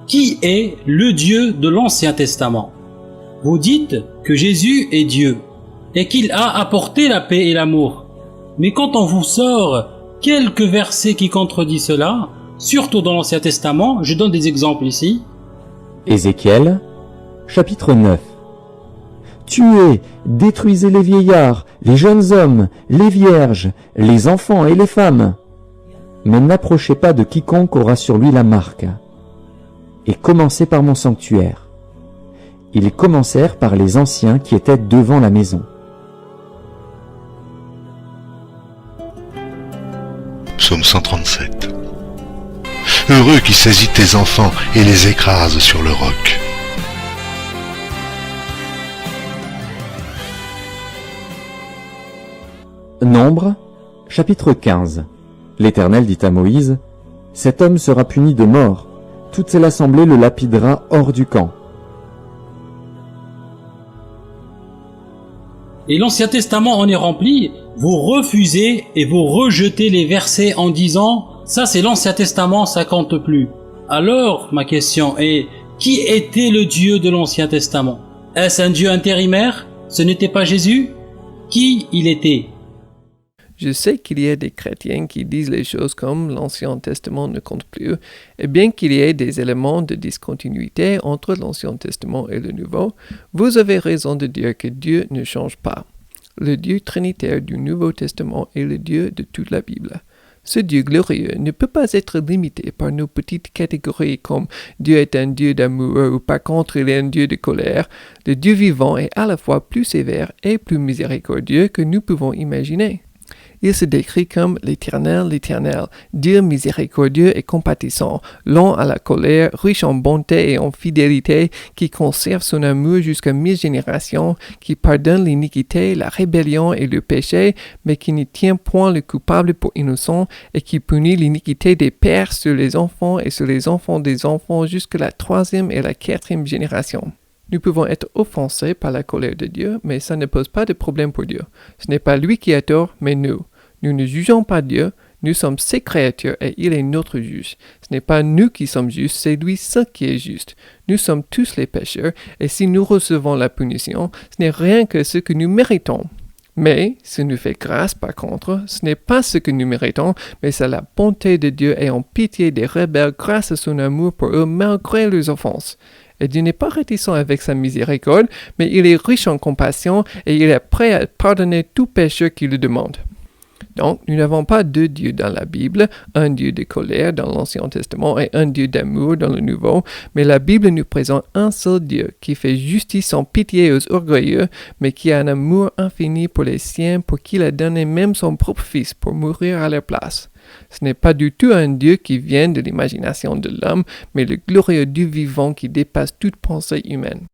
qui est le Dieu de l'Ancien Testament? Vous dites que Jésus est Dieu et qu'il a apporté la paix et l'amour. Mais quand on vous sort quelques versets qui contredisent cela, surtout dans l'Ancien Testament, je donne des exemples ici. Ézéchiel, chapitre 9. Tuez, détruisez les vieillards, les jeunes hommes, les vierges, les enfants et les femmes. Mais n'approchez pas de quiconque aura sur lui la marque. Et commencez par mon sanctuaire. Ils commencèrent par les anciens qui étaient devant la maison. Psaume 137. Heureux qui saisit tes enfants et les écrase sur le roc. Nombre, chapitre 15. L'Éternel dit à Moïse, « Cet homme sera puni de mort. Toute l'assemblée le lapidera hors du camp. » Et l'Ancien Testament en est rempli. Vous refusez et vous rejetez les versets en disant « ça c'est l'Ancien Testament, ça compte plus ». Alors, ma question est, qui était le Dieu de l'Ancien Testament? Est-ce un Dieu intérimaire? Ce n'était pas Jésus? Qui il était? Je sais qu'il y a des chrétiens qui disent les choses comme l'Ancien Testament ne compte plus, et bien qu'il y ait des éléments de discontinuité entre l'Ancien Testament et le Nouveau, vous avez raison de dire que Dieu ne change pas. Le Dieu trinitaire du Nouveau Testament est le Dieu de toute la Bible. Ce Dieu glorieux ne peut pas être limité par nos petites catégories comme Dieu est un Dieu d'amour ou par contre il est un Dieu de colère. Le Dieu vivant est à la fois plus sévère et plus miséricordieux que nous pouvons imaginer. Il se décrit comme l'Éternel, Dieu miséricordieux et compatissant, lent à la colère, riche en bonté et en fidélité, qui conserve son amour jusqu'à 1000 générations, qui pardonne l'iniquité, la rébellion et le péché, mais qui ne tient point le coupable pour innocent, et qui punit l'iniquité des pères sur les enfants et sur les enfants des enfants jusqu'à la 3e et la 4e génération. Nous pouvons être offensés par la colère de Dieu, mais ça ne pose pas de problème pour Dieu. Ce n'est pas lui qui a tort, mais nous. Nous ne jugeons pas Dieu, nous sommes ses créatures et il est notre juge. Ce n'est pas nous qui sommes justes, c'est lui seul qui est juste. Nous sommes tous les pécheurs, et si nous recevons la punition, ce n'est rien que ce que nous méritons. Mais, s'il nous fait grâce par contre, ce n'est pas ce que nous méritons, mais c'est la bonté de Dieu ayant pitié des rebelles grâce à son amour pour eux malgré leurs offenses. Et Dieu n'est pas réticent avec sa miséricorde, mais il est riche en compassion et il est prêt à pardonner tout pécheur qui le demande. Donc, nous n'avons pas deux dieux dans la Bible, un Dieu de colère dans l'Ancien Testament et un Dieu d'amour dans le Nouveau, mais la Bible nous présente un seul Dieu qui fait justice sans pitié aux orgueilleux, mais qui a un amour infini pour les siens, pour qui il a donné même son propre Fils pour mourir à leur place. Ce n'est pas du tout un Dieu qui vient de l'imagination de l'homme, mais le glorieux Dieu vivant qui dépasse toute pensée humaine.